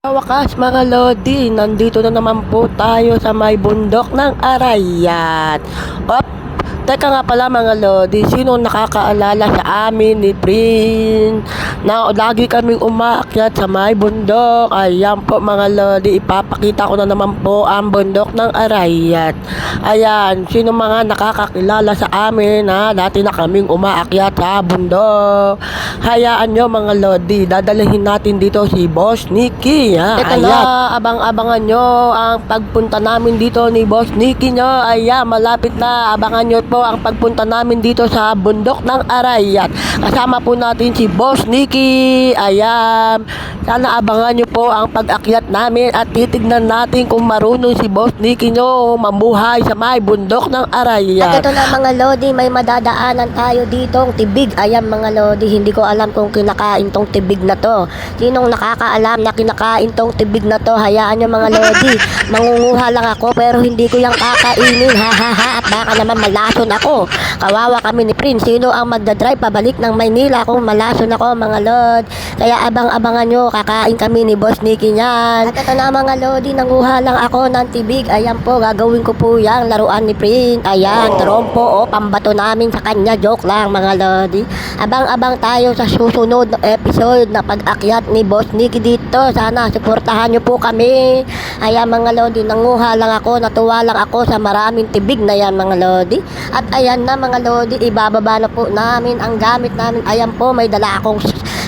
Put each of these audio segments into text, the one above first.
Wakas mga Lodi, nandito na naman po tayo sa may bundok ng Arayat. Teka nga pala mga Lodi, sino nakakaalala sa amin ni Prince na lagi kaming umaakyat sa may bundok? Ayan po mga Lodi, ipapakita ko na naman po ang bundok ng Arayat. Ayan, sino mga nakakakilala sa amin na dati na kaming umaakyat sa bundok? Hayaan nyo mga Lodi, dadalhin natin dito si Boss Nicky. Ito na, abang-abangan nyo ang pagpunta namin dito ni Boss Nicky nyo. Ayan, malapit na, abangan nyo po ang pagpunta namin dito sa bundok ng Arayat. Kasama po natin si Boss Nicky. Ayan, sana abangan nyo po ang pag-akyat namin at titignan natin kung marunong si Boss Nicky nyo mamuhay sa may bundok ng Arayat. At ito na mga Lodi, may madadaanan tayo ditong tibig. Ayan mga Lodi, hindi ko alam kung kinakain tong tibig na to. Sinong nakakaalam na kinakain tong tibig na to? Hayaan nyo mga Lodi, mangunguha lang ako pero hindi ko yung kakainin. Ha ha ha, at baka naman malason ako. Kawawa kami ni Prince. Sino ang magdadrive pabalik ng Maynila kung malason ako mga Lod? Kaya abang-abangan nyo, kakain kami ni Boss Nicky niyan. At ito na mga Lodi, nanguha lang ako ng tibig. Ayan po, gagawin ko po yung laruan ni Prince. Ayan, trompo o pambato namin sa kanya. Joke lang mga Lodi. Abang-abang tayo sa susunod na episode na pag-akyat ni Boss Nicky dito. Sana suportahan nyo po kami. Ayan mga Lodi, nanguha lang ako, natuwa lang ako sa maraming tibig na yan mga Lodi. At ayan na mga Lodi, ibababa na po namin ang gamit namin. Ayan po, may dala akong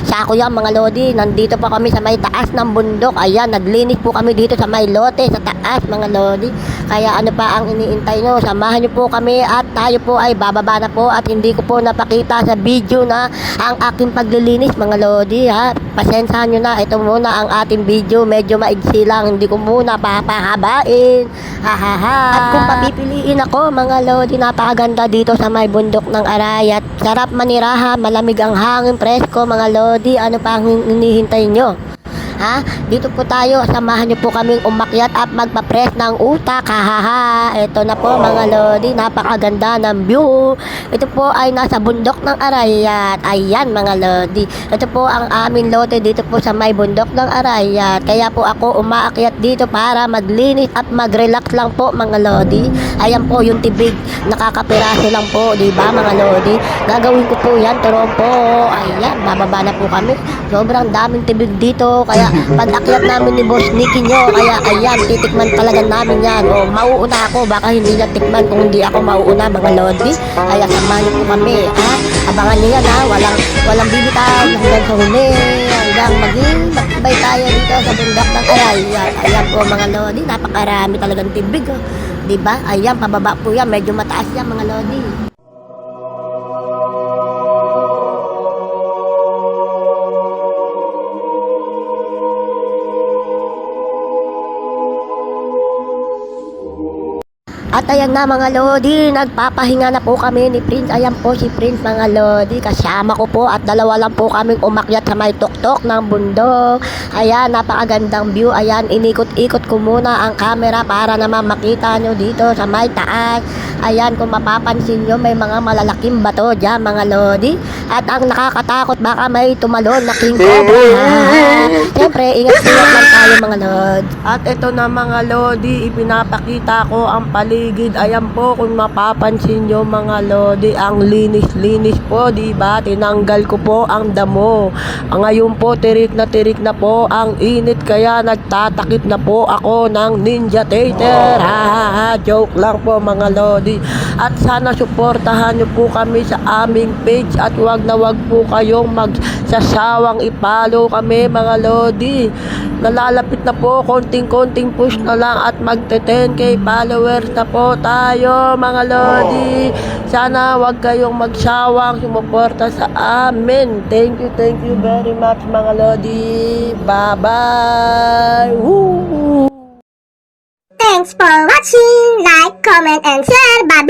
sako yan mga Lodi. Nandito pa kami sa may taas ng bundok. Ayan, naglinis po kami dito sa may lote sa taas mga Lodi. Kaya ano pa ang iniintay nyo? Samahan nyo po kami at tayo po ay bababa na po. At hindi ko po napakita sa video na ang aking paglilinis mga Lodi ha. Pasensyahan nyo na, ito muna ang ating video. Medyo maigsi lang, hindi ko muna papahabain. Ha ha ha. At kung papipiliin ako mga Lodi, napakaganda dito sa may bundok ng Arayat. Sarap manirahan, malamig ang hangin, presko mga Lodi. Ano pa ang hinihintay nyo? Ha? Dito po tayo, samahan niyo po kaming umakyat at magpa-press ng utak. Hahaha. Ito na po mga Lodi, napakaganda ng view. Ito po ay nasa bundok ng Arayat. Ayan mga Lodi. Ito po ang aming lote dito po sa may bundok ng Arayat. Kaya po ako umaakyat dito para maglinis at mag-relax lang po mga Lodi. Ayan po yung tibig, nakakapiraso lang po, di ba mga Lodi? Gagawin ko po yan, trompo. Ayan, bababa na po kami. Sobrang daming tibig dito, kaya pag-akyat namin ni Boss Nicky nyo, kaya ayan, titikman talaga namin yan. O, mauuna ako, baka hindi niya tikman kung hindi ako mauuna mga Lodi. Kaya samahan niyo po kami, ha? Abangan niyo yan, ha? Walang bibitaw hanggang sa huli, hanggang maging magbay tayo dito sa bundok ng Arayat. Ayan po mga Lodi, napakarami talagang tibig, oh. Diba? Ayan, pababa po yan, medyo mataas yan mga Lodi. At ayan na mga Lodi, nagpapahinga na po kami ni Prince. Ayan po si Prince mga Lodi, kasama ko po at dalawa lang po kaming umakyat sa may tuktok ng bundok. Ayan, napakagandang view. Ayan, inikot-ikot ko muna ang camera para naman makita nyo dito sa may taas. Ayan, kung mapapansin nyo, may mga malalaking bato dyan mga Lodi. At ang nakakatakot, baka may tumalon na king cobra. Siyempre, ingat-ingat lang tayo mga Lodi. At ito na mga Lodi, ipinapakita ko ang paligid. Ayan po, kung mapapansin nyo mga Lodi, ang linis-linis po, diba? Tinanggal ko po ang damo. Ngayon po, tirik na po ang init, kaya nagtatakip na po ako ng Ninja Tater. Joke lang po mga Lodi. At sana suportahan nyo po kami sa aming page at wag na wag po kayong magsasawang ipollow kami mga Lodi. Nalalapit na po, konting-konting push na lang at magte-10k followers na po tayo mga Lodi. Sana wag kayong magsawang sumuporta sa amin. Thank you very much mga Lodi. Bye bye. Woo! Thanks for watching. Like, comment, and share. Bye.